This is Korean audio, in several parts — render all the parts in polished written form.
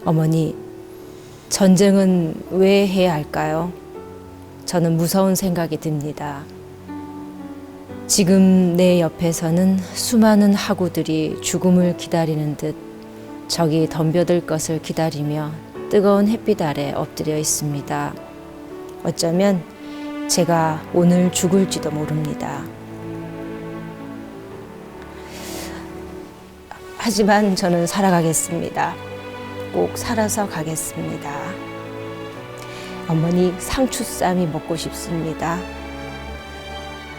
어머니, 전쟁은 왜 해야 할까요? 저는 무서운 생각이 듭니다. 지금 내 옆에서는 수많은 학우들이 죽음을 기다리는 듯 적이 덤벼들 것을 기다리며 뜨거운 햇빛 아래 엎드려 있습니다. 어쩌면 제가 오늘 죽을지도 모릅니다. 하지만 저는 살아가겠습니다. 꼭 살아서 가겠습니다. 어머니, 상추쌈이 먹고 싶습니다.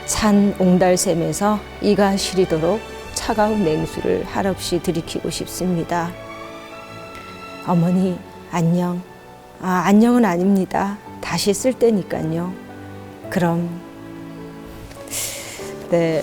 찬 옹달샘에서 이가 시리도록 차가운 냉수를 한없이 들이키고 싶습니다. 어머니, 안녕. 안녕은 아닙니다. 다시 쓸 때니까요. 그럼, 네.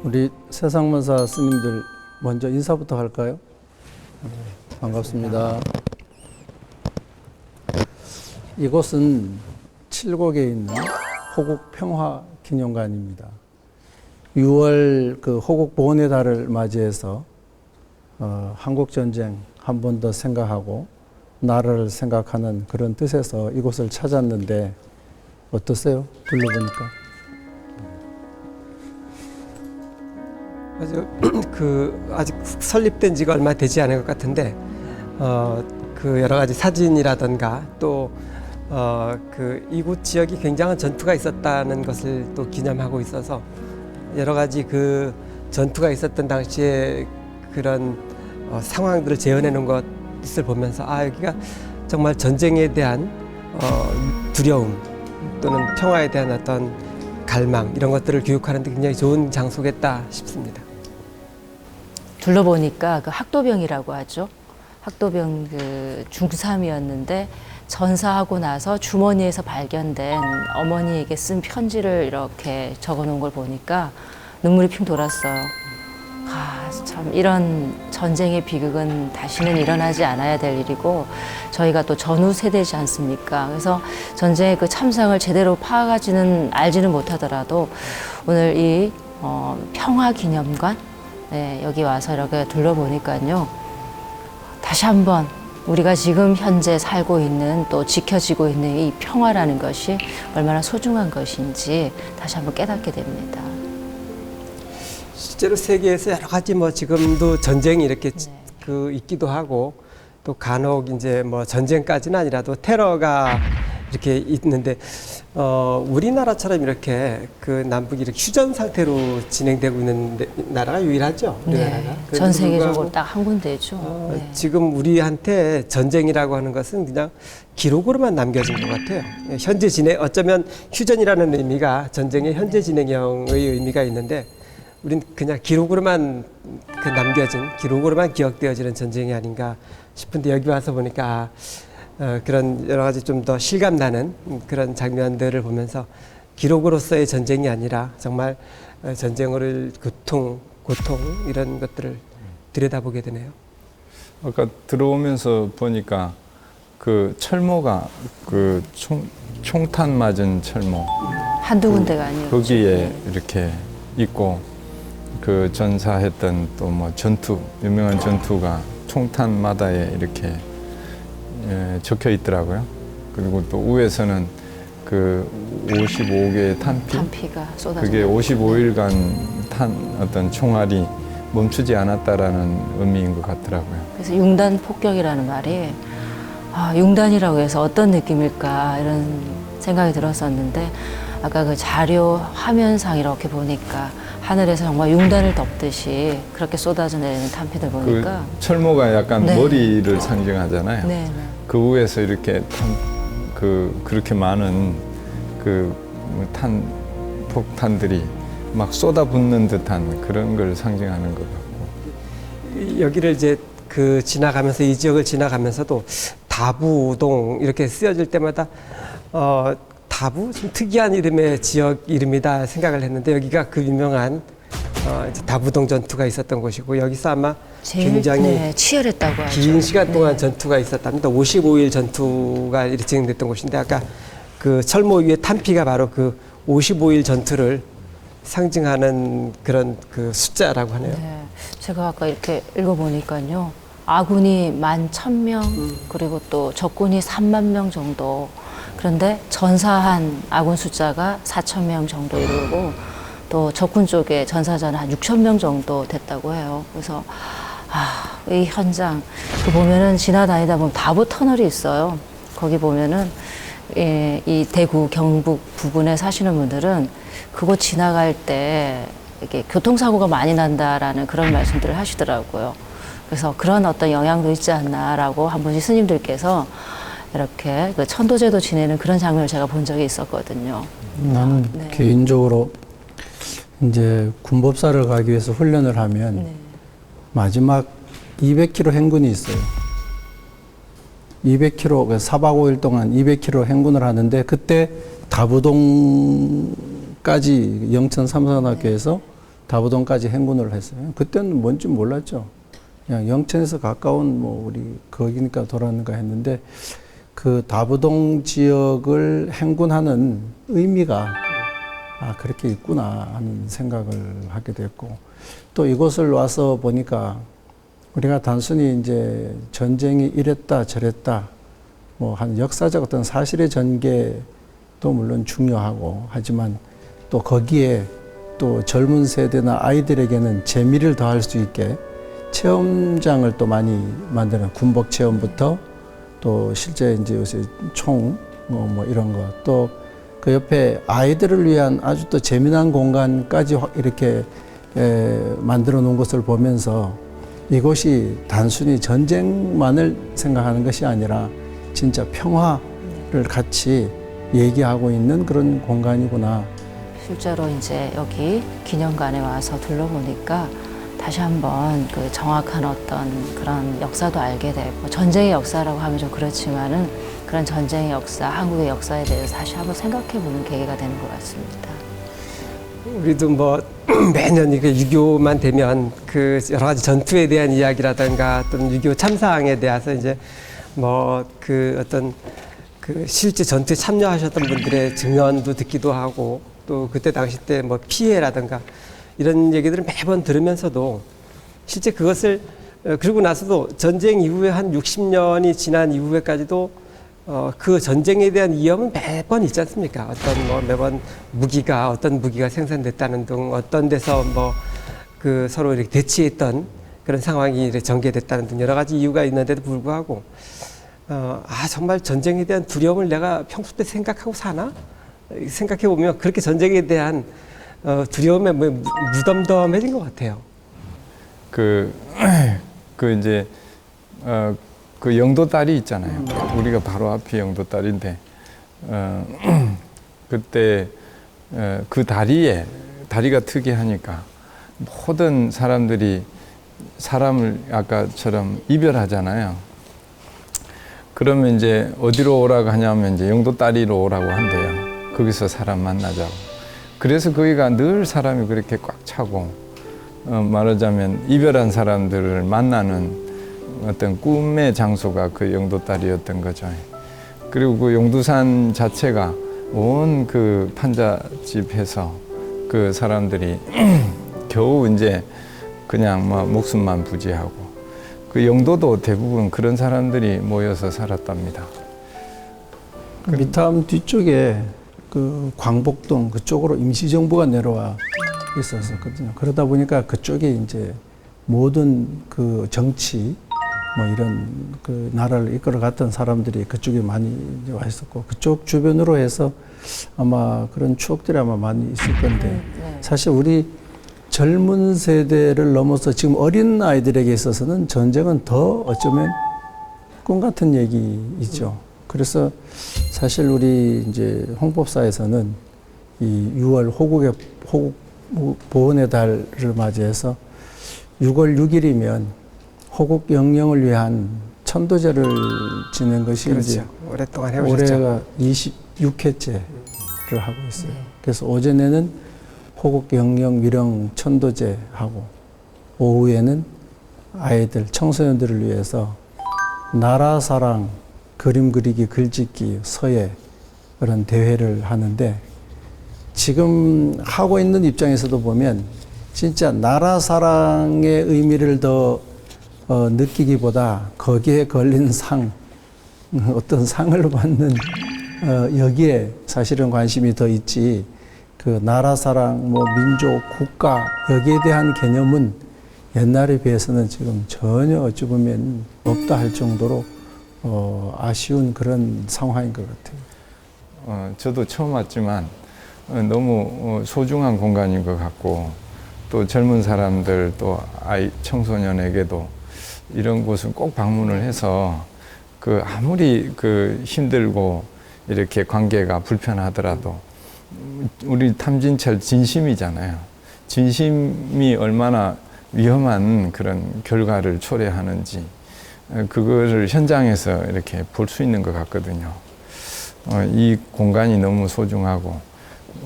우리 세상문사 스님들 먼저 인사부터 할까요? 반갑습니다. 이곳은 칠곡에 있는 호국평화기념관입니다. 6월 그 호국보훈의 달을 맞이해서 한국전쟁 한 번 더 생각하고 나라를 생각하는 그런 뜻에서 이곳을 찾았는데 어떠세요? 둘러보니까. 아직 설립된 지가 얼마 되지 않은 것 같은데 그 여러 가지 사진이라든가 또 이곳 지역이 굉장한 전투가 있었다는 것을 또 기념하고 있어서 여러 가지 그 전투가 있었던 당시에 그런 상황들을 재현해 놓은 것을 보면서 여기가 정말 전쟁에 대한 두려움 또는 평화에 대한 어떤 갈망 이런 것들을 교육하는 데 굉장히 좋은 장소겠다 싶습니다. 둘러보니까 그 학도병이라고 하죠. 학도병 그 중3이었는데 전사하고 나서 주머니에서 발견된 어머니에게 쓴 편지를 이렇게 적어 놓은 걸 보니까 눈물이 핑 돌았어요. 참 이런 전쟁의 비극은 다시는 일어나지 않아야 될 일이고 저희가 또 전후 세대지 않습니까? 그래서 전쟁의 그 참상을 제대로 파악하지는 알지는 못하더라도 오늘 이 평화기념관 여기 와서 이렇게 둘러보니까요. 다시 한번 우리가 지금 현재 살고 있는 또 지켜지고 있는 이 평화라는 것이 얼마나 소중한 것인지 다시 한번 깨닫게 됩니다. 실제로 세계에서 여러 가지 지금도 전쟁이 이렇게 있기도 하고 또 간혹 이제 전쟁까지는 아니라도 테러가 이렇게 있는데 우리나라처럼 이렇게 그 남북이 이렇게 휴전 상태로 진행되고 있는 나라가 유일하죠. 우리나라가. 전 세계적으로 딱 한 군데죠. 지금 우리한테 전쟁이라고 하는 것은 그냥 기록으로만 남겨진 것 같아요. 현재 진행, 어쩌면 휴전이라는 의미가 전쟁의 현재 진행형의 의미가 있는데 우린 그냥 기록으로만 기록으로만 기억되어지는 전쟁이 아닌가 싶은데 여기 와서 보니까 그런 여러 가지 좀 더 실감나는 그런 장면들을 보면서 기록으로서의 전쟁이 아니라 정말 전쟁을 고통 이런 것들을 들여다보게 되네요. 아까 들어오면서 보니까 그 철모가 그 총탄 맞은 철모 한두 군데가 아니에요. 거기에 이렇게 있고 그 전사했던 또 유명한 전투가 총탄마다에 이렇게 적혀 있더라고요. 그리고 또 위에서는 그 55개의 탄피가 쏟아져. 그게 55일간 탄 어떤 총알이 멈추지 않았다라는 의미인 것 같더라고요. 그래서 융단 폭격이라는 말이 융단이라고 해서 어떤 느낌일까 이런 생각이 들었었는데 아까 그 자료 화면상 이렇게 보니까 하늘에서 정말 융단을 덮듯이 그렇게 쏟아져 내리는 탄피들 보니까 그 철모가 약간 네. 머리를 상징하잖아요. 네, 네. 그 위에서 이렇게 그렇게 많은 폭탄들이 막 쏟아붓는 듯한 그런 걸 상징하는 것 같고. 여기를 이제 그 지나가면서 이 지역을 지나가면서도 다부동 이렇게 쓰여질 때마다 다부 좀 특이한 이름의 지역 이름이다 생각을 했는데 여기가 그 유명한 이제 다부동 전투가 있었던 곳이고 여기서 아마 제일 굉장히 치열했다고 하죠. 긴 시간 동안 네. 전투가 있었답니다. 55일 전투가 이렇게 진행됐던 곳인데 아까 그 철모 위에 탄피가 바로 그 55일 전투를 상징하는 그런 그 숫자라고 하네요. 네, 제가 아까 이렇게 읽어보니까요. 아군이 11,000명 그리고 또 적군이 3만 명 정도. 그런데 전사한 아군 숫자가 4,000명 정도 이르고 또 적군 쪽에 전사자는 한 6,000명 정도 됐다고 해요. 그래서 이 현장 그 보면은 지나다니다 보면 다부 터널이 있어요. 거기 보면은 이 대구 경북 부근에 사시는 분들은 그곳 지나갈 때 이렇게 교통사고가 많이 난다라는 그런 말씀들을 하시더라고요. 그래서 그런 어떤 영향도 있지 않나라고 한 번씩 스님들께서 이렇게 그 천도제도 지내는 그런 장면을 제가 본 적이 있었거든요. 나는 네. 개인적으로 이제 군법사를 가기 위해서 훈련을 하면 네. 마지막 200km 행군이 있어요. 200km, 4박 5일 동안 200km 행군을 하는데 그때 다부동까지 영천 삼산학교에서 다부동까지 행군을 했어요. 그때는 뭔지 몰랐죠. 그냥 영천에서 가까운 우리 거기니까 돌았는가 했는데 그 다부동 지역을 행군하는 의미가 그렇게 있구나 하는 생각을 하게 됐고 또 이곳을 와서 보니까 우리가 단순히 이제 전쟁이 이랬다 저랬다 한 역사적 어떤 사실의 전개도 물론 중요하고 하지만 또 거기에 또 젊은 세대나 아이들에게는 재미를 더할 수 있게 체험장을 또 많이 만드는 군복 체험부터 또 실제 이제 요새 총 이런 거 또 그 옆에 아이들을 위한 아주 또 재미난 공간까지 이렇게 만들어 놓은 것을 보면서 이곳이 단순히 전쟁만을 생각하는 것이 아니라 진짜 평화를 같이 얘기하고 있는 그런 공간이구나. 실제로 이제 여기 기념관에 와서 둘러보니까 다시 한번 그 정확한 어떤 그런 역사도 알게 되고 전쟁의 역사라고 하면 좀 그렇지만은 그런 전쟁의 역사, 한국의 역사에 대해서 다시 한번 생각해보는 계기가 되는 것 같습니다. 우리도 매년 이게 6.25만 되면 그 여러 가지 전투에 대한 이야기라든가 또는 6.25 참사항에 대해서 이제 그 어떤 그 실제 전투에 참여하셨던 분들의 증언도 듣기도 하고 또 그때 당시 때 피해라든가 이런 얘기들을 매번 들으면서도 실제 그것을 그러고 나서도 전쟁 이후에 한 60년이 지난 이후에까지도 그 전쟁에 대한 위험은 매번 있지 않습니까? 매번 어떤 무기가 생산됐다는 등 어떤 데서 그 서로 이렇게 대치했던 그런 상황이 이렇게 전개됐다는 등 여러 가지 이유가 있는데도 불구하고 정말 전쟁에 대한 두려움을 내가 평소 때 생각하고 사나? 생각해 보면 그렇게 전쟁에 대한 두려움에 무덤덤해진 것 같아요. 그 이제 그 영도다리 있잖아요. 우리가 바로 앞이 영도다리인데 그때 그 다리가 특이하니까 모든 사람들이 사람을 아까처럼 이별하잖아요. 그러면 이제 어디로 오라고 하냐면 이제 영도다리로 오라고 한대요. 거기서 사람 만나자고. 그래서 거기가 늘 사람이 그렇게 꽉 차고 말하자면 이별한 사람들을 만나는 어떤 꿈의 장소가 그 영도다리였던 거죠. 그리고 그 용두산 자체가 온 그 판잣집에서 그 사람들이 겨우 이제 그냥 목숨만 부지하고 그 영도도 대부분 그런 사람들이 모여서 살았답니다. 미탐 뒤쪽에 그 광복동 그쪽으로 임시정부가 내려와 있었거든요. 그러다 보니까 그쪽에 이제 모든 그 정치 뭐 이런 그 나라를 이끌어갔던 사람들이 그쪽에 많이 이제 와 있었고 그쪽 주변으로 해서 아마 그런 추억들이 아마 많이 있을 건데 네. 사실 우리 젊은 세대를 넘어서 지금 어린 아이들에게 있어서는 전쟁은 더 어쩌면 꿈 같은 얘기이죠. 그래서 사실 우리 이제 홍법사에서는 이 6월 호국 보훈의 달을 맞이해서 6월 6일이면 호국 영령을 위한 천도제를 지낸 것이 이제 그렇죠. 오랫동안 해오셨죠. 올해가 26회째를 하고 있어요. 그래서 오전에는 호국 영령 위령 천도제 하고 오후에는 아이들 청소년들을 위해서 나라 사랑 그림 그리기 글짓기 서예 그런 대회를 하는데 지금 하고 있는 입장에서도 보면 진짜 나라 사랑의 의미를 더 느끼기보다 거기에 걸린 상, 어떤 상을 받는 여기에 사실은 관심이 더 있지 그 나라 사랑, 뭐 민족, 국가 여기에 대한 개념은 옛날에 비해서는 지금 전혀 어찌 보면 없다 할 정도로 아쉬운 그런 상황인 것 같아요. 저도 처음 왔지만 너무 소중한 공간인 것 같고 또 젊은 사람들 또 아이 청소년에게도 이런 곳은 꼭 방문을 해서 그 아무리 그 힘들고 이렇게 관계가 불편하더라도 우리 탐진찰 진심이잖아요. 진심이 얼마나 위험한 그런 결과를 초래하는지 그거를 현장에서 이렇게 볼 수 있는 것 같거든요. 이 공간이 너무 소중하고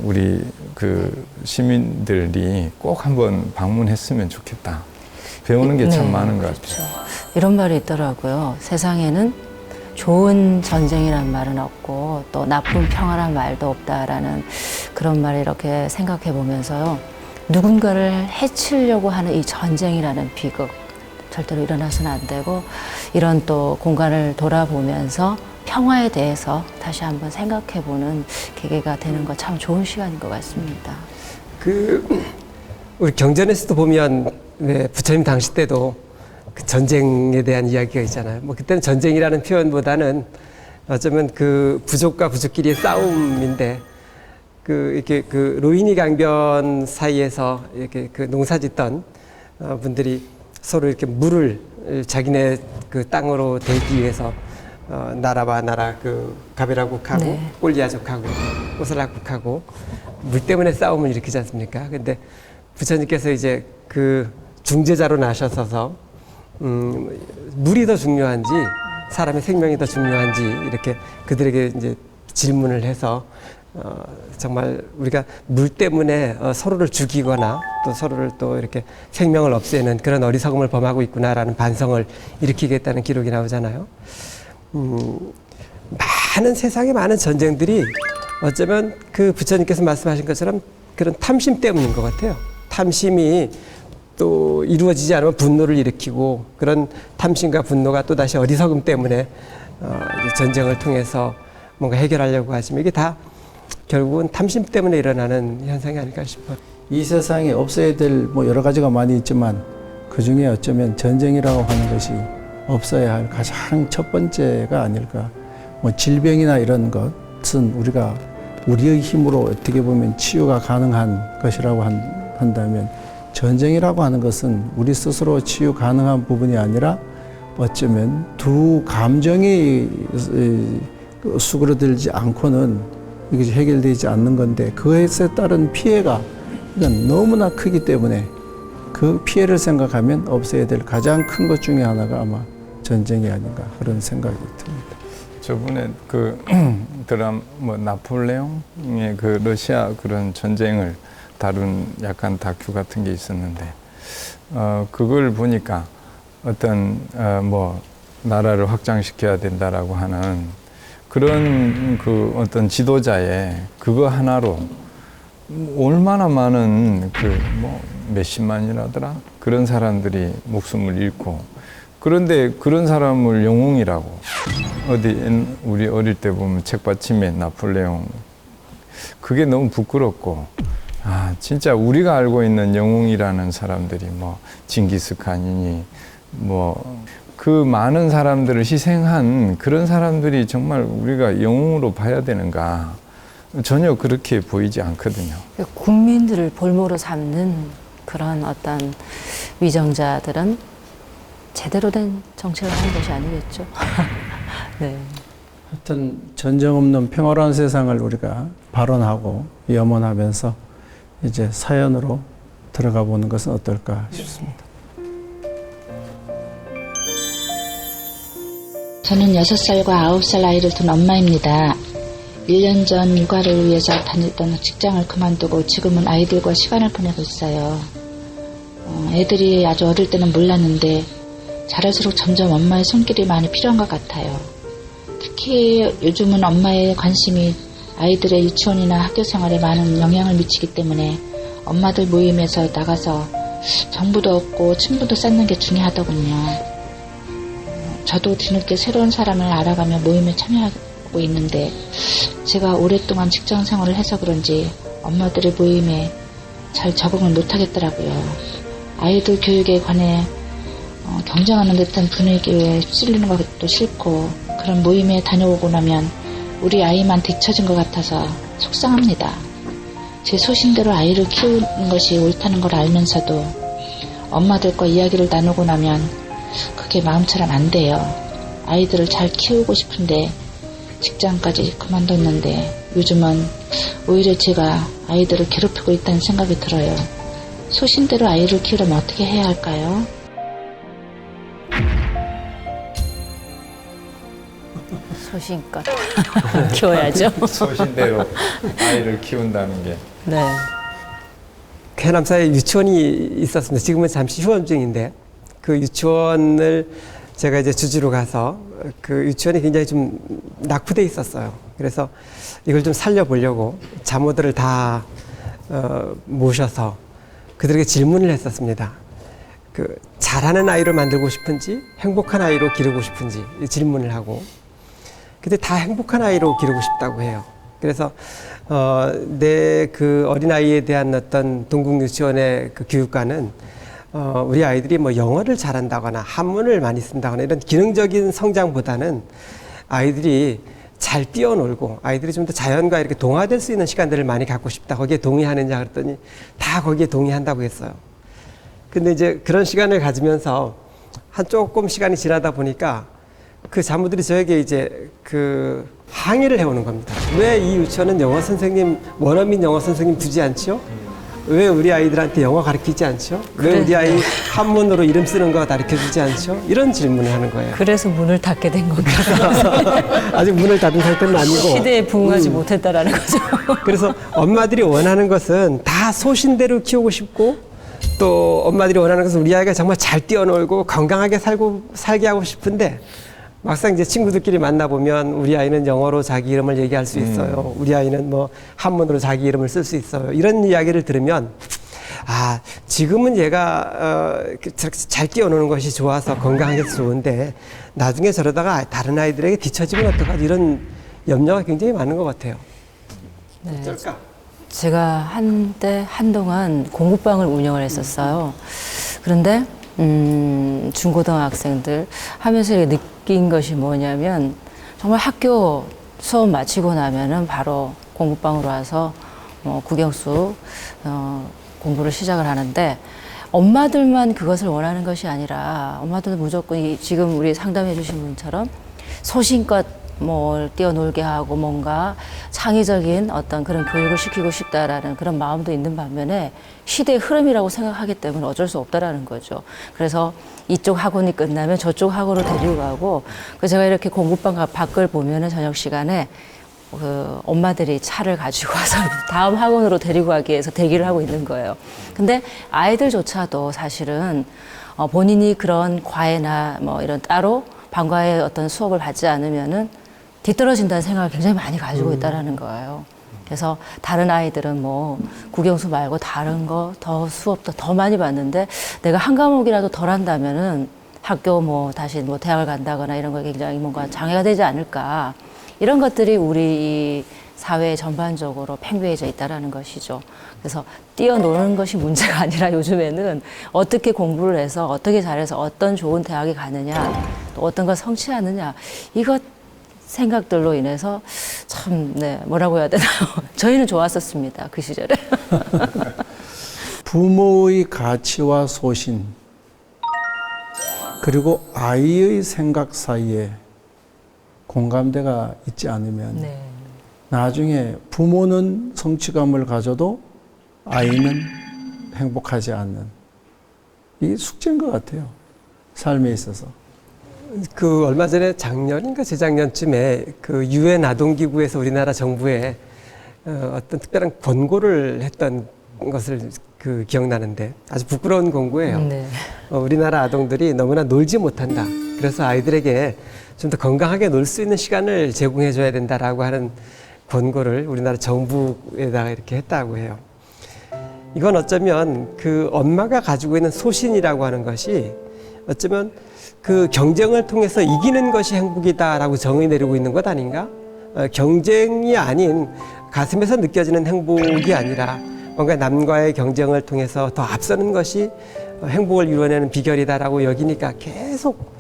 우리 그 시민들이 꼭 한번 방문했으면 좋겠다. 배우는 게 참 많은 것 같아요. 그렇죠. 이런 말이 있더라고요. 세상에는 좋은 전쟁이란 말은 없고 또 나쁜 평화란 말도 없다라는 그런 말을 이렇게 생각해 보면서요. 누군가를 해치려고 하는 이 전쟁이라는 비극 절대로 일어나서는 안 되고 이런 또 공간을 돌아보면서 평화에 대해서 다시 한번 생각해 보는 계기가 되는 거 참 좋은 시간인 것 같습니다. 우리 경전에서도 보면 왜 부처님 당시 때도 그 전쟁에 대한 이야기가 있잖아요. 뭐 그때는 전쟁이라는 표현보다는 어쩌면 그 부족과 부족끼리의 싸움인데 이렇게 그 로히니 강변 사이에서 이렇게 그 농사짓던 분들이 서로 이렇게 물을 자기네 그 땅으로 대기 위해서 나라와 나라 그 가베라국하고 네. 꼴리아족하고 오슬라국하고 물 때문에 싸움을 일으키지 않습니까? 근데 부처님께서 이제 그 중재자로 나셔서 물이 더 중요한지 사람의 생명이 더 중요한지 이렇게 그들에게 이제 질문을 해서 정말 우리가 물 때문에 서로를 죽이거나 또 서로를 또 이렇게 생명을 없애는 그런 어리석음을 범하고 있구나라는 반성을 일으키겠다는 기록이 나오잖아요. 많은 세상에 많은 전쟁들이 어쩌면 그 부처님께서 말씀하신 것처럼 그런 탐심 때문인 것 같아요. 탐심이 또 이루어지지 않으면 분노를 일으키고 그런 탐심과 분노가 또 다시 어리석음 때문에 이제 전쟁을 통해서 뭔가 해결하려고 하시면 이게 다 결국은 탐심 때문에 일어나는 현상이 아닐까 싶어요. 이 세상에 없어야 될 뭐 여러 가지가 많이 있지만 그 중에 어쩌면 전쟁이라고 하는 것이 없어야 할 가장 첫 번째가 아닐까. 뭐 질병이나 이런 것은 우리가 우리의 힘으로 어떻게 보면 치유가 가능한 것이라고 한다면 전쟁이라고 하는 것은 우리 스스로 치유 가능한 부분이 아니라 어쩌면 두 감정이 수그러들지 않고는 이것이 해결되지 않는 건데 그것에 따른 피해가 이건 너무나 크기 때문에 그 피해를 생각하면 없애야 될 가장 큰 것 중에 하나가 아마 전쟁이 아닌가 그런 생각이 듭니다. 저번에 그 드라마 뭐 나폴레옹의 그 러시아 그런 전쟁을 다룬 약간 다큐 같은 게 있었는데 그걸 보니까 어떤 뭐 나라를 확장시켜야 된다라고 하는 그런 그 어떤 지도자의 그거 하나로 얼마나 많은 그 뭐 몇십만이라더라 그런 사람들이 목숨을 잃고 그런데 그런 사람을 영웅이라고 어디 우리 어릴 때 보면 책받침에 나폴레옹 그게 너무 부끄럽고 아, 진짜 우리가 알고 있는 영웅이라는 사람들이 뭐 징기스칸이니 뭐 그 많은 사람들을 희생한 그런 사람들이 정말 우리가 영웅으로 봐야 되는가? 전혀 그렇게 보이지 않거든요. 국민들을 볼모로 삼는 그런 어떤 위정자들은 제대로 된 정책을 하는 것이 아니겠죠. 네. 하여튼 전쟁 없는 평화로운 세상을 우리가 발언하고 염원하면서 이제 사연으로 들어가 보는 것은 어떨까 싶습니다. 저는 6살과 9살 아이를 둔 엄마입니다. 1년 전 육아를 위해서 다녔던 직장을 그만두고 지금은 아이들과 시간을 보내고 있어요. 애들이 아주 어릴 때는 몰랐는데 자랄수록 점점 엄마의 손길이 많이 필요한 것 같아요. 특히 요즘은 엄마의 관심이 아이들의 유치원이나 학교 생활에 많은 영향을 미치기 때문에 엄마들 모임에서 나가서 정보도 얻고 친분도 쌓는 게 중요하더군요. 저도 뒤늦게 새로운 사람을 알아가며 모임에 참여하고 있는데 제가 오랫동안 직장 생활을 해서 그런지 엄마들의 모임에 잘 적응을 못하겠더라고요. 아이들 교육에 관해 경쟁하는 듯한 분위기에 휩쓸리는 것도 싫고 그런 모임에 다녀오고 나면 우리 아이만 뒤처진 것 같아서 속상합니다. 제 소신대로 아이를 키우는 것이 옳다는 걸 알면서도 엄마들과 이야기를 나누고 나면 그게 마음처럼 안 돼요. 아이들을 잘 키우고 싶은데 직장까지 그만뒀는데 요즘은 오히려 제가 아이들을 괴롭히고 있다는 생각이 들어요. 소신대로 아이를 키우려면 어떻게 해야 할까요? 소신껏 키워야죠. 소신대로 아이를 키운다는 게. 네. 해남사에 유치원이 있었습니다. 지금은 잠시 휴원 중인데 그 유치원을 제가 이제 주지로 가서 그 유치원이 굉장히 좀 낙후돼 있었어요. 그래서 이걸 좀 살려보려고 자모들을 다 모셔서 그들에게 질문을 했었습니다. 그 잘하는 아이로 만들고 싶은지 행복한 아이로 기르고 싶은지 질문을 하고 근데 다 행복한 아이로 기르고 싶다고 해요. 그래서 내 그 어린아이에 대한 어떤 동국 유치원의 그 교육과는 우리 아이들이 뭐 영어를 잘한다거나 한문을 많이 쓴다거나 이런 기능적인 성장보다는 아이들이 잘 뛰어놀고 아이들이 좀 더 자연과 이렇게 동화될 수 있는 시간들을 많이 갖고 싶다. 거기에 동의하느냐 그랬더니 다 거기에 동의한다고 했어요. 근데 이제 그런 시간을 가지면서 한 조금 시간이 지나다 보니까 그 자모들이 저에게 이제 그 항의를 해오는 겁니다. 왜 이 유치원은 영어 선생님, 원어민 영어 선생님 두지 않죠? 왜 우리 아이들한테 영어 가르치지 않죠? 왜 우리 아이 한문으로 이름 쓰는 거 가르쳐주지 않죠? 이런 질문을 하는 거예요. 그래서 문을 닫게 된 건가? 아직 문을 닫은 상태는 아니고 시대에 부응하지 못했다라는 거죠. 그래서 엄마들이 원하는 것은 다 소신대로 키우고 싶고 또 엄마들이 원하는 것은 우리 아이가 정말 잘 뛰어놀고 건강하게 살게 하고 싶은데 막상 이제 친구들끼리 만나보면 우리 아이는 영어로 자기 이름을 얘기할 수 있어요. 우리 아이는 뭐 한문으로 자기 이름을 쓸 수 있어요. 이런 이야기를 들으면 아 지금은 얘가 잘 뛰어노는 것이 좋아서 건강해서 좋은데 나중에 저러다가 다른 아이들에게 뒤처지면 어떡하지 이런 염려가 굉장히 많은 것 같아요. 네. 어쩔까? 제가 한동안 공부방을 운영을 했었어요. 그런데 중고등학생들 하면서 이렇게 느낀 것이 뭐냐면 정말 학교 수업 마치고 나면은 바로 공부방으로 와서 국영수 공부를 시작을 하는데 엄마들만 그것을 원하는 것이 아니라 엄마들도 무조건 지금 우리 상담해 주신 분처럼 소신껏 뭘 뛰어놀게 하고 뭔가 창의적인 어떤 그런 교육을 시키고 싶다라는 그런 마음도 있는 반면에 시대의 흐름이라고 생각하기 때문에 어쩔 수 없다라는 거죠. 그래서 이쪽 학원이 끝나면 저쪽 학원으로 데리고 가고 제가 이렇게 공부방 밖을 보면은 저녁 시간에 그 엄마들이 차를 가지고 와서 다음 학원으로 데리고 가기 위해서 대기를 하고 있는 거예요. 근데 아이들조차도 사실은 본인이 그런 과외나 뭐 이런 따로 방과의 어떤 수업을 받지 않으면은 뒤떨어진다는 생각을 굉장히 많이 가지고 있다라는 거예요. 그래서 다른 아이들은 뭐 국영수 말고 다른 거 더 수업도 더 많이 받는데 내가 한 과목이라도 덜 한다면은 학교 뭐 다시 뭐 대학을 간다거나 이런 거에 굉장히 뭔가 장애가 되지 않을까. 이런 것들이 우리 사회 전반적으로 팽배해져 있다라는 것이죠. 그래서 뛰어노는 것이 문제가 아니라 요즘에는 어떻게 공부를 해서 어떻게 잘해서 어떤 좋은 대학에 가느냐, 또 어떤 걸 성취하느냐, 이것 생각들로 인해서 참, 뭐라고 해야 되나요? 저희는 좋았었습니다, 그 시절에. 부모의 가치와 소신, 그리고 아이의 생각 사이에 공감대가 있지 않으면 나중에 부모는 성취감을 가져도 아이는 행복하지 않는, 이게 숙제인 것 같아요, 삶에 있어서. 그 얼마 전에 작년인가 재작년쯤에 그 유엔 아동기구에서 우리나라 정부에 어떤 특별한 권고를 했던 것을 그 기억나는데 아주 부끄러운 권고예요. 우리나라 아동들이 너무나 놀지 못한다. 그래서 아이들에게 좀 더 건강하게 놀 수 있는 시간을 제공해 줘야 된다라고 하는 권고를 우리나라 정부에다가 이렇게 했다고 해요. 이건 어쩌면 그 엄마가 가지고 있는 소신이라고 하는 것이 어쩌면 그 경쟁을 통해서 이기는 것이 행복이다라고 정의 내리고 있는 것 아닌가? 경쟁이 아닌 가슴에서 느껴지는 행복이 아니라 뭔가 남과의 경쟁을 통해서 더 앞서는 것이 행복을 이루어내는 비결이다라고 여기니까 계속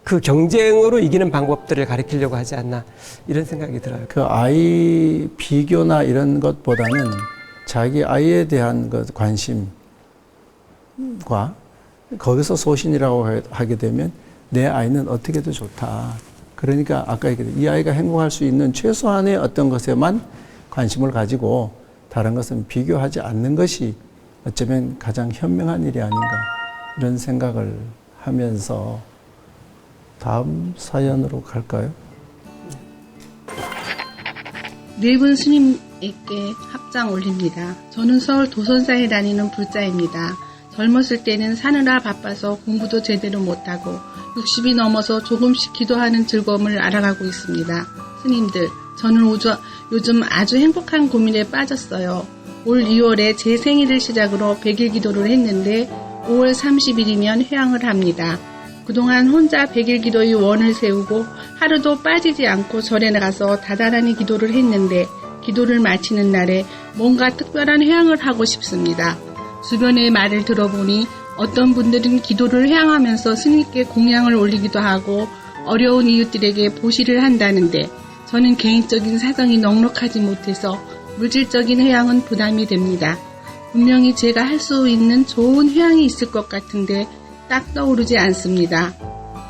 그 경쟁으로 이기는 방법들을 가르치려고 하지 않나 이런 생각이 들어요. 그 아이 비교나 이런 것보다는 자기 아이에 대한 그 관심과 거기서 소신이라고 하게 되면 내 아이는 어떻게 더 좋다. 그러니까 아까 얘기했듯이 이 아이가 행복할 수 있는 최소한의 어떤 것에만 관심을 가지고 다른 것은 비교하지 않는 것이 어쩌면 가장 현명한 일이 아닌가 이런 생각을 하면서 다음 사연으로 갈까요? 네 분 스님에게 합장 올립니다. 저는 서울 도선사에 다니는 불자입니다. 젊었을 때는 사느라 바빠서 공부도 제대로 못하고 60이 넘어서 조금씩 기도하는 즐거움을 알아가고 있습니다. 스님들, 저는 요즘 아주 행복한 고민에 빠졌어요. 올 2월에 제 생일을 시작으로 100일 기도를 했는데 5월 30일이면 회향을 합니다. 그동안 혼자 100일 기도의 원을 세우고 하루도 빠지지 않고 절에 나가서 다달하니 기도를 했는데 기도를 마치는 날에 뭔가 특별한 회향을 하고 싶습니다. 주변의 말을 들어보니 어떤 분들은 기도를 회향하면서 스님께 공양을 올리기도 하고 어려운 이웃들에게 보시를 한다는데 저는 개인적인 사정이 넉넉하지 못해서 물질적인 회향은 부담이 됩니다. 분명히 제가 할 수 있는 좋은 회향이 있을 것 같은데 딱 떠오르지 않습니다.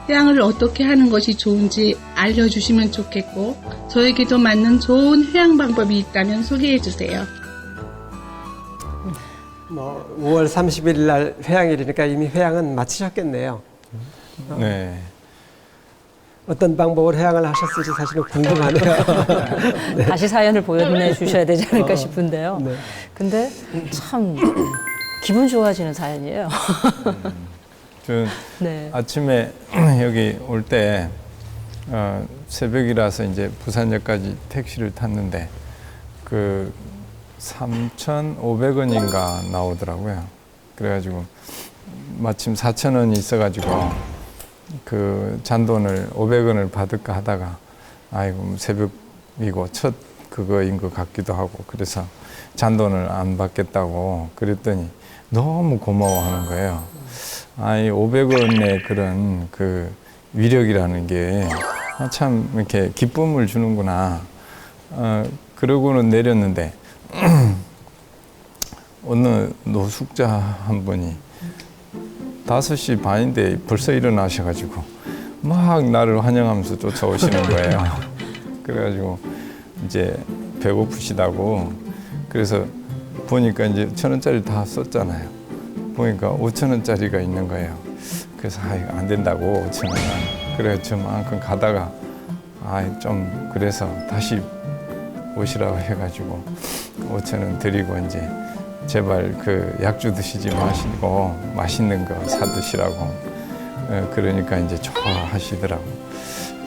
회향을 어떻게 하는 것이 좋은지 알려주시면 좋겠고 저에게도 맞는 좋은 회향 방법이 있다면 소개해 주세요. 5월 30일 날 회향일이니까 이미 회향은 마치셨겠네요. 네. 어떤 방법으로 회향을 하셨을지 사실은 궁금하네요. 네. 다시 사연을 보여주셔야 되지 않을까 싶은데요. 네. 근데 참 기분 좋아지는 사연이에요. 저 네. 아침에 여기 올 때 새벽이라서 이제 부산역까지 택시를 탔는데 그 3,500원인가 나오더라고요. 그래가지고 마침 4,000원이 있어가지고 그 잔돈을 500원을 받을까 하다가 아이고 새벽이고 첫 그거인 것 같기도 하고 그래서 잔돈을 안 받겠다고 그랬더니 너무 고마워하는 거예요. 아이 500원의 그런 그 위력이라는 게 참 이렇게 기쁨을 주는구나. 그러고는 내렸는데 어느 노숙자 한 분이 5시 반인데 벌써 일어나셔가지고 막 나를 환영하면서 쫓아오시는 거예요. 그래가지고 이제 배고프시다고 그래서 보니까 이제 1,000원짜리 다 썼잖아요. 보니까 5,000원짜리가 있는 거예요. 그래서 이거 안 된다고 5,000원. 그래 저만큼 가다가 좀 그래서 다시 오시라고 해가지고 5,000원 드리고 이제 제발 그 약주 드시지 마시고 맛있는 거 사 드시라고 그러니까 이제 좋아하시더라고.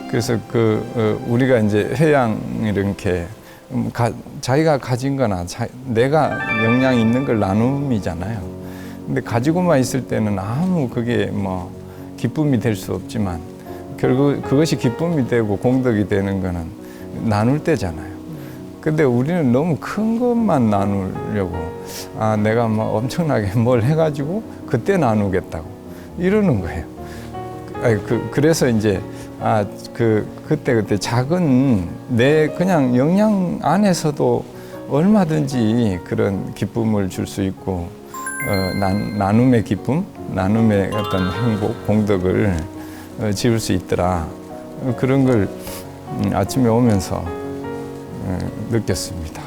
그래서 우리가 이제 회양 이렇게 자기가 가진 거나 내가 역량이 있는 걸 나눔이잖아요. 근데 가지고만 있을 때는 아무 그게 뭐 기쁨이 될 수 없지만 결국 그것이 기쁨이 되고 공덕이 되는 거는 나눌 때잖아요. 근데 우리는 너무 큰 것만 나누려고 내가 뭐 엄청나게 뭘 해가지고 그때 나누겠다고 이러는 거예요. 그래서 이제 그때 작은 내 그냥 역량 안에서도 얼마든지 그런 기쁨을 줄 수 있고 나눔의 기쁨, 나눔의 어떤 행복, 공덕을 지을 수 있더라. 그런 걸 아침에 오면서 느꼈습니다.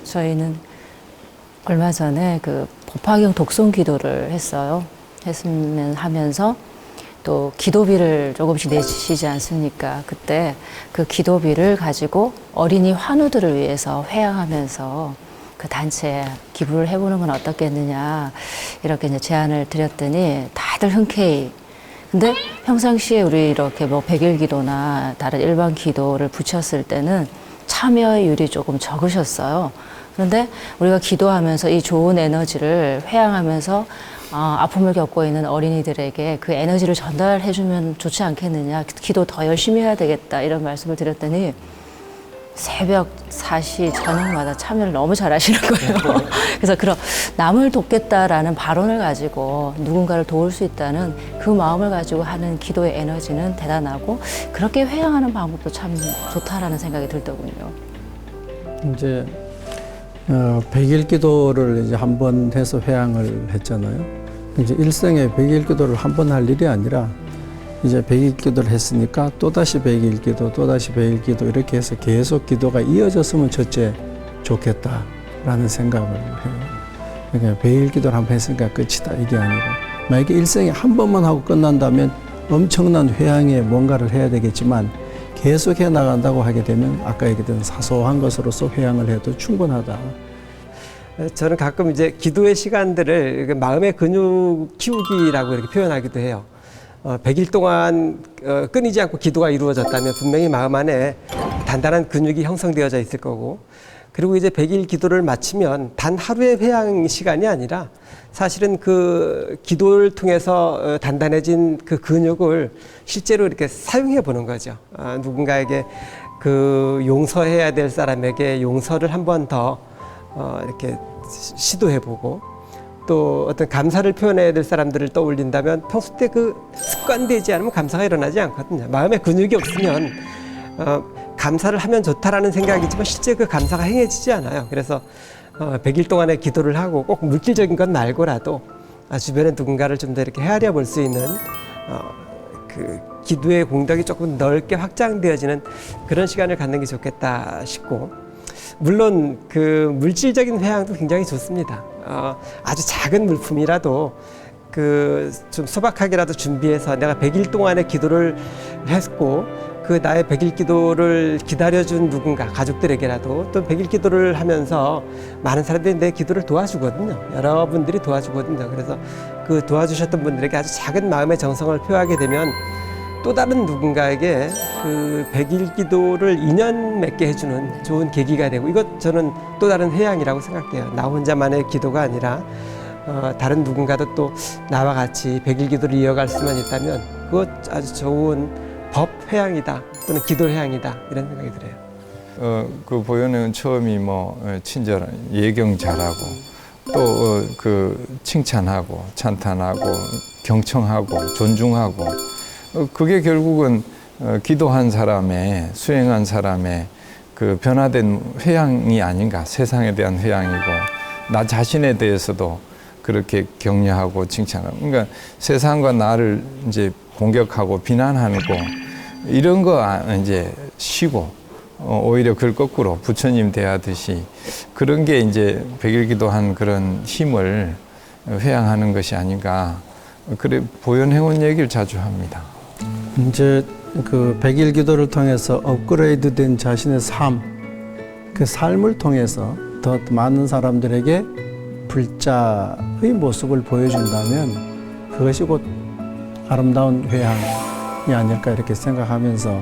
저희는 얼마 전에 법화경 독송 기도를 했어요. 하면서 또 기도비를 조금씩 내시지 않습니까? 그때 그 기도비를 가지고 어린이 환우들을 위해서 회양하면서 그 단체에 기부를 해보는 건 어떻겠느냐 이렇게 이제 제안을 드렸더니 다들 흔쾌히. 근데 평상시에 우리 이렇게 뭐 백일 기도나 다른 일반 기도를 붙였을 때는 참여율이 조금 적으셨어요. 그런데 우리가 기도하면서 이 좋은 에너지를 회양하면서 아픔을 겪고 있는 어린이들에게 그 에너지를 전달해주면 좋지 않겠느냐, 기도 더 열심히 해야 되겠다 이런 말씀을 드렸더니 새벽 4시 저녁마다 참여를 너무 잘하시는 거예요. 그래서 그런 남을 돕겠다라는 발언을 가지고 누군가를 도울 수 있다는 그 마음을 가지고 하는 기도의 에너지는 대단하고 그렇게 회양하는 방법도 참 좋다라는 생각이 들더군요. 이제 100일 기도를 이제 한 번 해서 회양을 했잖아요. 이제 일생에 100일 기도를 한 번 할 일이 아니라 이제 100일 기도를 했으니까 또다시 100일 기도, 또다시 100일 기도 이렇게 해서 계속 기도가 이어졌으면 첫째 좋겠다라는 생각을 해요. 그러니까 100일 기도를 한 번 했으니까 끝이다 이게 아니고 만약에 일생에 한 번만 하고 끝난다면 엄청난 회양에 뭔가를 해야 되겠지만 계속해 나간다고 하게 되면 아까 얘기했던 사소한 것으로서 회양을 해도 충분하다. 저는 가끔 이제 기도의 시간들을 마음의 근육 키우기라고 이렇게 표현하기도 해요. 100일 동안 끊이지 않고 기도가 이루어졌다면 분명히 마음 안에 단단한 근육이 형성되어져 있을 거고, 그리고 이제 100일 기도를 마치면 단 하루의 회양 시간이 아니라 사실은 그 기도를 통해서 단단해진 그 근육을 실제로 이렇게 사용해 보는 거죠. 누군가에게 그 용서해야 될 사람에게 용서를 한 번 더 이렇게 시도해 보고, 또 어떤 감사를 표현해야 될 사람들을 떠올린다면 평소 때 그 습관되지 않으면 감사가 일어나지 않거든요. 마음에 근육이 없으면 감사를 하면 좋다라는 생각이지만 실제 그 감사가 행해지지 않아요. 그래서 100일 동안의 기도를 하고 꼭 물질적인 건 말고라도 주변에 누군가를 좀 더 이렇게 헤아려 볼 수 있는 그 기도의 공덕이 조금 넓게 확장되어지는 그런 시간을 갖는 게 좋겠다 싶고, 물론 그 물질적인 회양도 굉장히 좋습니다. 아주 작은 물품이라도 그 좀 소박하게라도 준비해서 내가 100일 동안의 기도를 했고 그 나의 100일 기도를 기다려준 누군가, 가족들에게라도 또 100일 기도를 하면서 많은 사람들이 내 기도를 도와주거든요. 여러분들이 도와주거든요. 그래서 그 도와주셨던 분들에게 아주 작은 마음의 정성을 표하게 되면 또 다른 누군가에게 그 100일 기도를 인연 맺게 해주는 좋은 계기가 되고, 이것 저는 또 다른 회양이라고 생각해요. 나 혼자만의 기도가 아니라 다른 누군가도 또 나와 같이 100일 기도를 이어갈 수만 있다면 그것 아주 좋은 법 회양이다 또는 기도 회양이다 이런 생각이 들어요. 그 보현은 처음이 친절한 예경 잘하고 또 그 칭찬하고 찬탄하고 경청하고 존중하고 그게 결국은 기도한 사람의 수행한 사람의 그 변화된 회양이 아닌가. 세상에 대한 회양이고 나 자신에 대해서도 그렇게 격려하고 칭찬하고, 그러니까 세상과 나를 이제 공격하고 비난하는 거 이런 거 이제 쉬고 오히려 그걸 거꾸로 부처님 대하듯이 그런 게 이제 100일 기도한 그런 힘을 회양하는 것이 아닌가. 그래 보현해온 얘기를 자주 합니다. 이제 그 100일 기도를 통해서 업그레이드 된 자신의 삶, 그 삶을 통해서 더 많은 사람들에게 불자의 모습을 보여준다면 그것이 곧 아름다운 회양이 아닐까 이렇게 생각하면서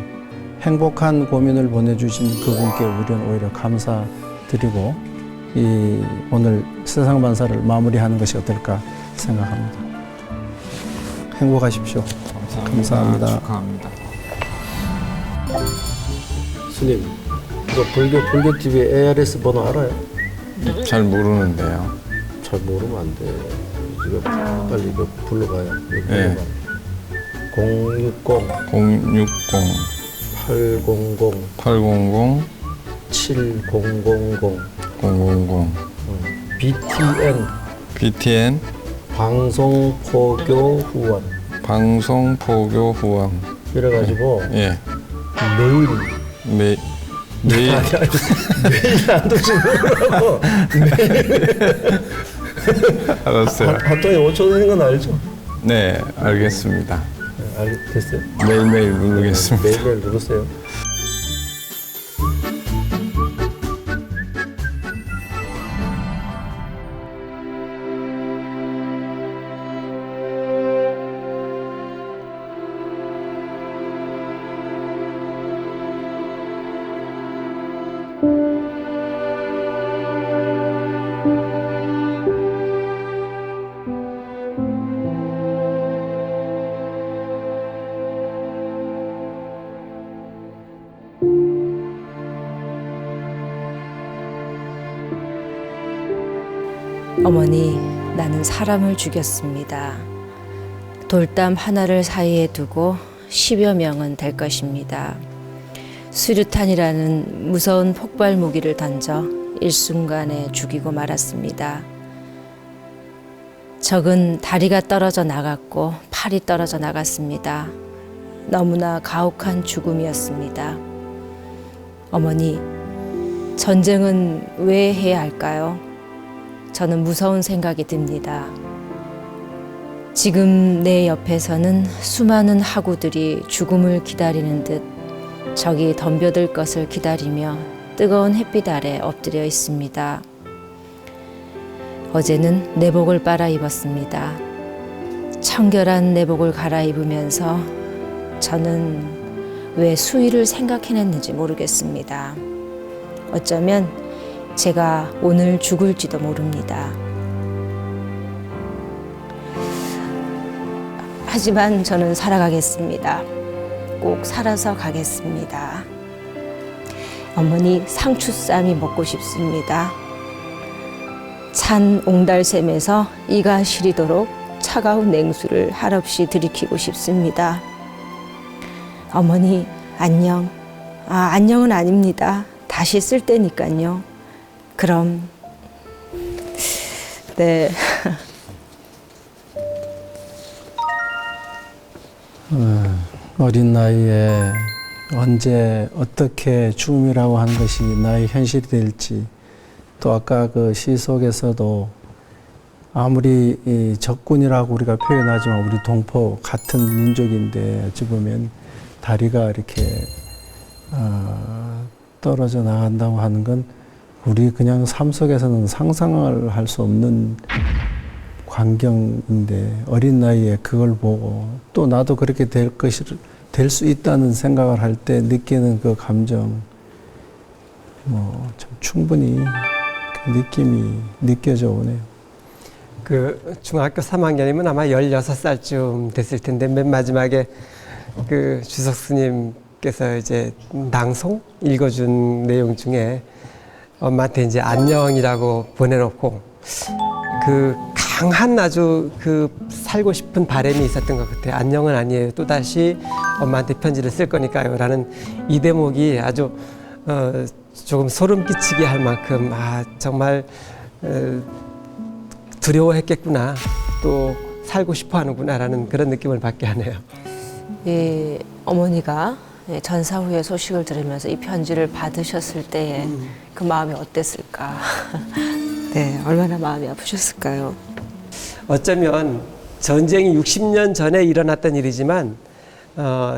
행복한 고민을 보내주신 그분께 우리는 오히려 감사드리고 이 오늘 세상 반사를 마무리하는 것이 어떨까 생각합니다. 행복하십시오. 감사합니다. 축하합니다. 스님, 불교 TV ARS 번호 알아요? 잘 모르는데요. 잘 모르면 안 돼. 이거 빨리 이거 불러봐요. 이거 네. 불러봐. 060 800 800 7000 000 BTN BTN 방송포교 후원 방송포교 후원. 이래가지고 예. 매일 매일 매일 안 도시더라고. 알았어요. 한 통에 5천 원인 건 알죠? 네, 알겠습니다. 네, 됐어요. 매일매일 누르겠습니다. 매일매일 누르세요. 어머니, 나는 사람을 죽였습니다. 돌담 하나를 사이에 두고 10여 명은 될 것입니다. 수류탄이라는 무서운 폭발 무기를 던져 일순간에 죽이고 말았습니다. 적은 다리가 떨어져 나갔고 팔이 떨어져 나갔습니다. 너무나 가혹한 죽음이었습니다. 어머니, 전쟁은 왜 해야 할까요? 저는 무서운 생각이 듭니다. 지금 내 옆에서는 수많은 학우들이 죽음을 기다리는 듯 적이 덤벼들 것을 기다리며 뜨거운 햇빛 아래 엎드려 있습니다. 어제는 내복을 빨아 입었습니다. 청결한 내복을 갈아입으면서 저는 왜 수위를 생각해냈는지 모르겠습니다. 어쩌면 제가 오늘 죽을지도 모릅니다. 하지만 저는 살아가겠습니다. 꼭 살아서 가겠습니다. 어머니, 상추쌈이 먹고 싶습니다. 찬 옹달샘에서 이가 시리도록 차가운 냉수를 한없이 들이키고 싶습니다. 어머니, 안녕. 안녕은 아닙니다. 다시 쓸 때니까요. 그럼, 네. 어린 나이에 언제 어떻게 죽음이라고 하는 것이 나의 현실이 될지, 또 아까 그 시 속에서도 아무리 이 적군이라고 우리가 표현하지만 우리 동포 같은 민족인데 어찌 보면 다리가 이렇게 떨어져 나간다고 하는 건 우리 그냥 삶 속에서는 상상을 할 수 없는 광경인데, 어린 나이에 그걸 보고 또 나도 그렇게 될 수 있다는 생각을 할 때 느끼는 그 감정, 참 충분히 그 느낌이 느껴져 오네요. 그 중학교 3학년이면 아마 16살쯤 됐을 텐데, 맨 마지막에 그 주석 스님께서 이제 낭송 읽어준 내용 중에 엄마한테 이제 안녕이라고 보내놓고 그 강한 아주 그 살고 싶은 바람이 있었던 것 같아요. 안녕은 아니에요. 또다시 엄마한테 편지를 쓸 거니까요. 라는 이 대목이 아주 조금 소름 끼치게 할 만큼 정말 두려워했겠구나, 또 살고 싶어 하는구나 라는 그런 느낌을 받게 하네요. 이 어머니가 전사 후에 소식을 들으면서 이 편지를 받으셨을 때의 그 마음이 어땠을까? 네, 얼마나 마음이 아프셨을까요? 어쩌면 전쟁이 60년 전에 일어났던 일이지만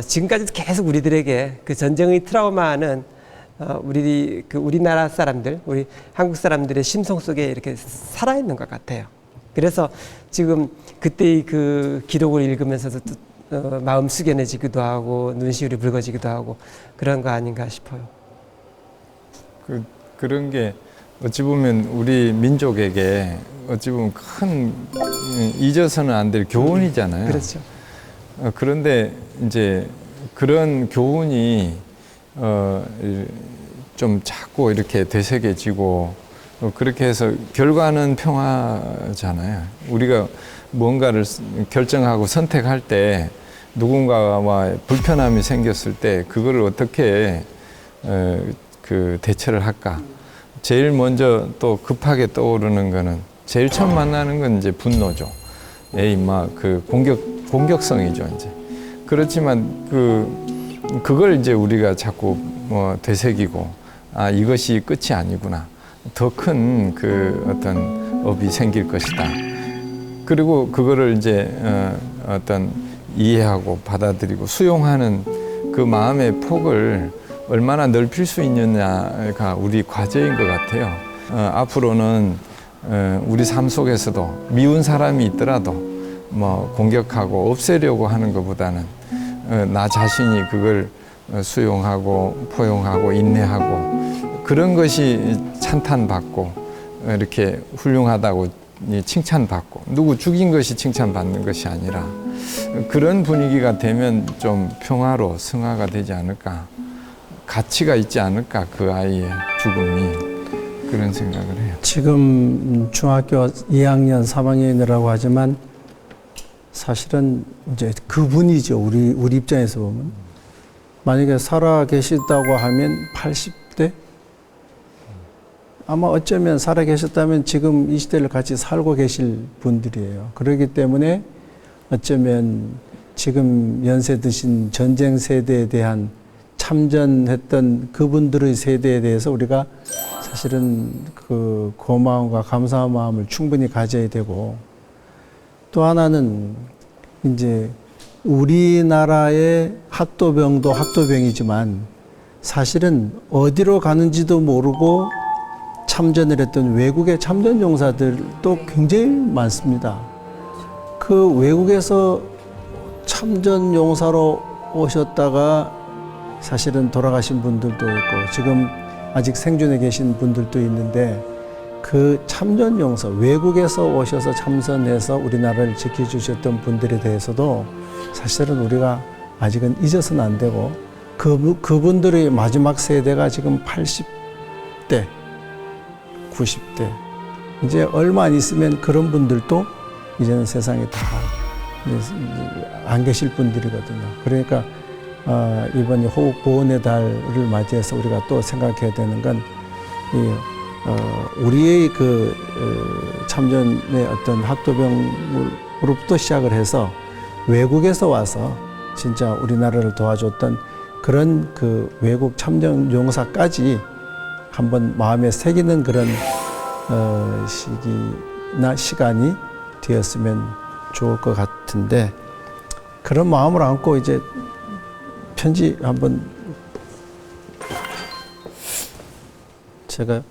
지금까지도 계속 우리들에게 그 전쟁의 트라우마는 우리나라 사람들, 우리 한국 사람들의 심성 속에 이렇게 살아있는 것 같아요. 그래서 지금 그때의 그 기록을 읽으면서도 마음 숙연해지기도 하고 눈시울이 붉어지기도 하고 그런 거 아닌가 싶어요. 그런 게 어찌 보면 우리 민족에게 어찌 보면 큰 잊어서는 안 될 교훈이잖아요. 그렇죠. 그런데 이제 그런 교훈이 좀 자꾸 이렇게 되새겨지고 그렇게 해서 결과는 평화잖아요. 우리가 뭔가를 결정하고 선택할 때 누군가와 불편함이 생겼을 때 그거를 어떻게 그 대처를 할까? 제일 먼저 또 급하게 떠오르는 거는 제일 처음 만나는 건 이제 분노죠. 에이, 막 그 공격성이죠, 이제. 그렇지만 그걸 이제 우리가 자꾸 뭐 되새기고 아, 이것이 끝이 아니구나. 더 큰 그 어떤 업이 생길 것이다. 그리고 그거를 이제 어떤 이해하고 받아들이고 수용하는 그 마음의 폭을 얼마나 넓힐 수 있느냐가 우리 과제인 것 같아요. 앞으로는 우리 삶 속에서도 미운 사람이 있더라도 뭐 공격하고 없애려고 하는 것보다는 나 자신이 그걸 수용하고 포용하고 인내하고 그런 것이 찬탄받고 이렇게 훌륭하다고 칭찬받고 누구 죽인 것이 칭찬받는 것이 아니라 그런 분위기가 되면 좀 평화로 승화가 되지 않을까, 가치가 있지 않을까, 그 아이의 죽음이. 그런 생각을 해요. 지금 중학교 2학년, 3학년이라고 하지만 사실은 이제 그분이죠. 우리 입장에서 보면. 만약에 살아 계시다고 하면 80대? 아마 어쩌면 살아 계셨다면 지금 이 시대를 같이 살고 계실 분들이에요. 그렇기 때문에 어쩌면 지금 연세 드신 전쟁 세대에 대한 참전했던 그분들의 세대에 대해서 우리가 사실은 그 고마움과 감사한 마음을 충분히 가져야 되고, 또 하나는 이제 우리나라의 학도병도 학도병이지만 사실은 어디로 가는지도 모르고 참전을 했던 외국의 참전 용사들도 굉장히 많습니다. 그 외국에서 참전 용사로 오셨다가 사실은 돌아가신 분들도 있고 지금 아직 생존해 계신 분들도 있는데, 그 참전 용사, 외국에서 오셔서 참선해서 우리나라를 지켜주셨던 분들에 대해서도 사실은 우리가 아직은 잊어서는 안 되고, 그분들의 마지막 세대가 지금 80대, 90대, 이제 얼마 안 있으면 그런 분들도 이제는 세상에 다 안 계실 분들이거든요. 그러니까 이번 호국 보훈의 달을 맞이해서 우리가 또 생각해야 되는 건 우리의 참전의 어떤 학도병으로부터 시작을 해서 외국에서 와서 진짜 우리나라를 도와줬던 그런 그 외국 참전 용사까지 한번 마음에 새기는 그런 시기나 시간이 되었으면 좋을 것 같은데, 그런 마음을 안고 이제 편지 한번 제가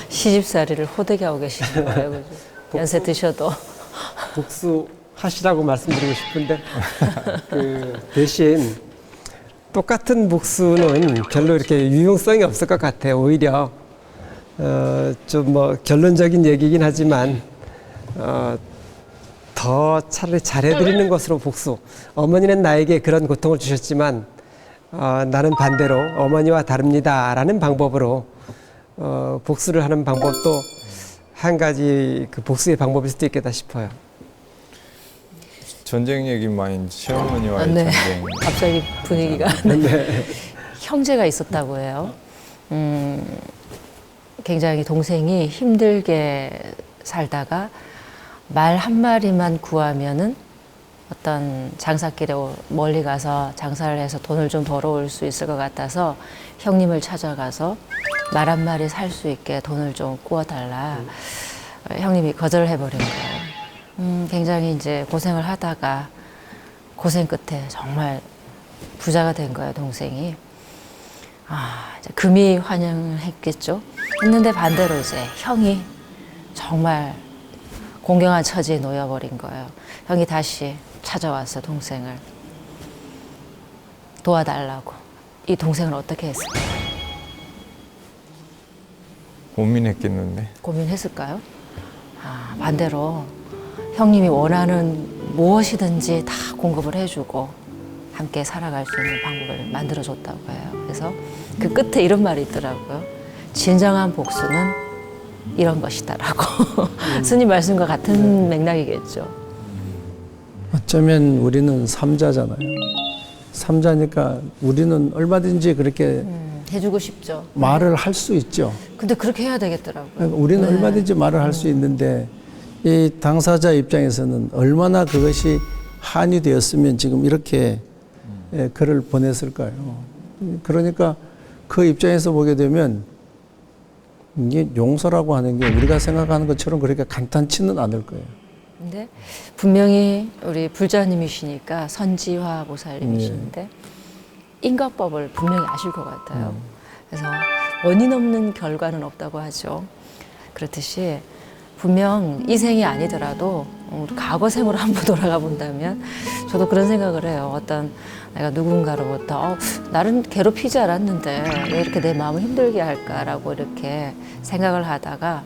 시집살이를 호되게 하고 계시는 거예요. 그죠? 연세 드셔도. 복수하시라고 말씀드리고 싶은데 그 대신 똑같은 복수는 별로 이렇게 유용성이 없을 것 같아요. 오히려 좀 뭐 결론적인 얘기긴 하지만 더 차라리 잘해드리는 것으로 복수. 어머니는 나에게 그런 고통을 주셨지만 나는 반대로 어머니와 다릅니다라는 방법으로 복수를 하는 방법도 한 가지 그 복수의 방법일 수도 있겠다 싶어요. 전쟁 얘기만 시어머니와의 네. 전쟁. 갑자기 분위기가. 네. 형제가 있었다고 해요. 굉장히 동생이 힘들게 살다가 말 한 마리만 구하면은 어떤 장사길에 멀리 가서 장사를 해서 돈을 좀 벌어올 수 있을 것 같아서 형님을 찾아가서 말 한 마리 살 수 있게 돈을 좀 구워달라. 형님이 거절을 해버린 거예요. 굉장히 이제 고생을 하다가 고생 끝에 정말 부자가 된 거예요, 동생이. 이제 금이 환영했겠죠. 했는데 반대로 이제 형이 정말 공경한 처지에 놓여버린 거예요. 형이 다시 찾아와서 동생을 도와달라고. 이 동생을 어떻게 했을까요? 고민했겠는데. 고민했을까요? 반대로 형님이 원하는 무엇이든지 다 공급을 해주고 함께 살아갈 수 있는 방법을 만들어줬다고 해요. 그래서 그 끝에 이런 말이 있더라고요. 진정한 복수는 이런 것이다라고. 스님 말씀과 같은 맥락이겠죠. 어쩌면 우리는 삼자잖아요. 삼자니까 우리는 얼마든지 그렇게 해주고 싶죠. 말을 할 수 있죠. 근데 그렇게 해야 되겠더라고요. 그러니까 우리는 네. 얼마든지 말을 할 수 있는데 이 당사자 입장에서는 얼마나 그것이 한이 되었으면 지금 이렇게 글을 보냈을까요? 그러니까 그 입장에서 보게 되면 이게 용서라고 하는 게 우리가 생각하는 것처럼 그렇게 간단치는 않을 거예요. 근데 분명히 우리 불자님이시니까 선지화 보살님이신데 인과법을 분명히 아실 것 같아요. 그래서 원인 없는 결과는 없다고 하죠. 그렇듯이 분명 이 생이 아니더라도 과거 생으로 한번 돌아가 본다면 저도 그런 생각을 해요. 어떤 내가 누군가로부터 나는 괴롭히지 않았는데 왜 이렇게 내 마음을 힘들게 할까라고 이렇게 생각을 하다가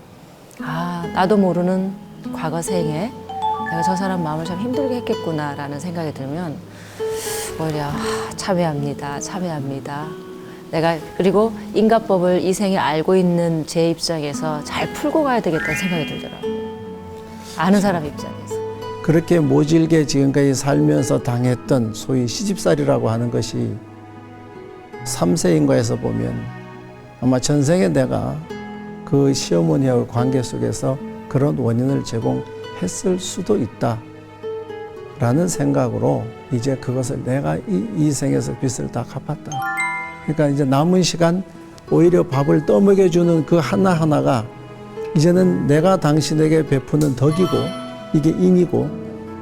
나도 모르는 과거 생에 내가 저 사람 마음을 참 힘들게 했겠구나라는 생각이 들면 오히려 참회합니다. 내가 그리고 인과법을 이 생에 알고 있는 제 입장에서 잘 풀고 가야 되겠다는 생각이 들더라고요. 아는 사람 입장에서. 그렇게 모질게 지금까지 살면서 당했던 소위 시집살이라고 하는 것이 3세인과에서 보면 아마 전생에 내가 그 시어머니하고 관계 속에서 그런 원인을 제공했을 수도 있다 라는 생각으로 이제 그것을 내가 이 생에서 빚을 다 갚았다. 그러니까 이제 남은 시간 오히려 밥을 떠먹여주는 그 하나하나가 이제는 내가 당신에게 베푸는 덕이고 이게 인이고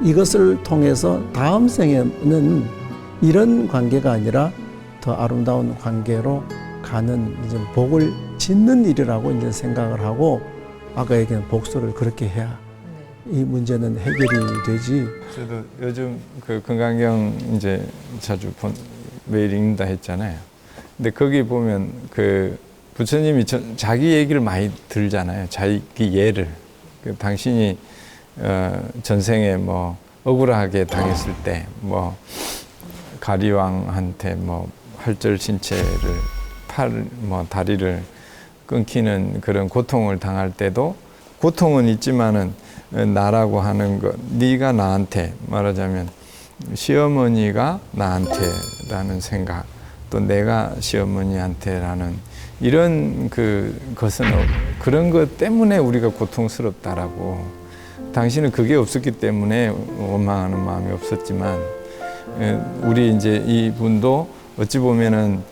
이것을 통해서 다음 생에는 이런 관계가 아니라 더 아름다운 관계로 가는 이제 복을 짓는 일이라고 이제 생각을 하고 아까 얘기한 복수를 그렇게 해야 이 문제는 해결이 되지. 저도 요즘 그 건강경 이제 자주 매일 읽는다 했잖아요. 근데 거기 보면 그 부처님이 자기 얘기를 많이 들잖아요. 자기 예를. 당신이 전생에 뭐 억울하게 당했을 때 뭐 가리왕한테 뭐 활절신체를 다리를 끊기는 그런 고통을 당할 때도 고통은 있지만은 나라고 하는 것, 네가 나한테 말하자면 시어머니가 나한테라는 생각, 또 내가 시어머니한테라는 이런 것은 그런 것 때문에 우리가 고통스럽다라고. 당신은 그게 없었기 때문에 원망하는 마음이 없었지만 우리 이제 이분도 어찌 보면은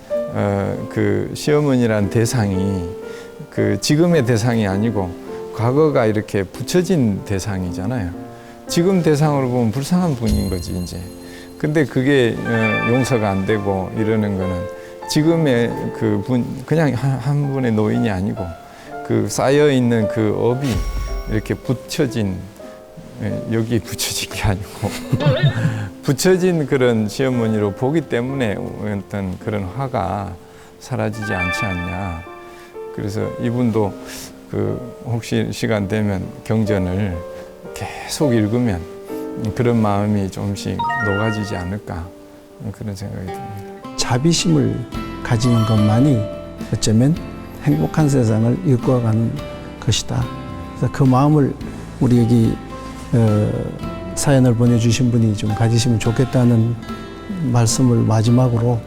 그 시어머니란 대상이 그 지금의 대상이 아니고 과거가 이렇게 붙여진 대상이잖아요. 지금 대상으로 보면 불쌍한 분인 거지 이제. 근데 그게 용서가 안 되고 이러는 거는 지금의 그 분 그냥 한 분의 노인이 아니고 그 쌓여 있는 그 업이 이렇게 붙여진, 여기 붙여진 게 아니고 붙여진 그런 시어머니로 보기 때문에 어떤 그런 화가 사라지지 않지 않냐. 그래서 이분도 그 혹시 시간 되면 경전을 계속 읽으면 그런 마음이 조금씩 녹아지지 않을까, 그런 생각이 듭니다. 자비심을 가지는 것만이 어쩌면 행복한 세상을 이끌어가는 것이다. 그래서 그 마음을 우리 여기 사연을 보내주신 분이 좀 가지시면 좋겠다는 말씀을 마지막으로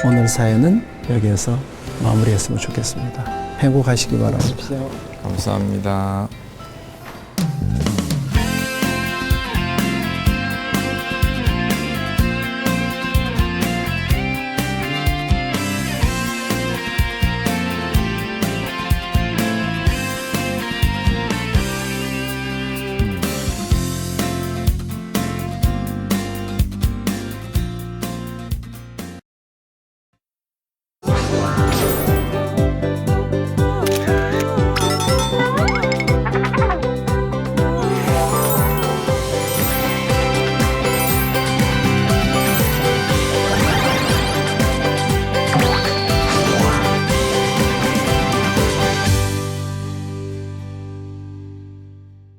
오늘 사연은 여기에서 마무리했으면 좋겠습니다. 행복하시기 바랍니다. 감사합니다.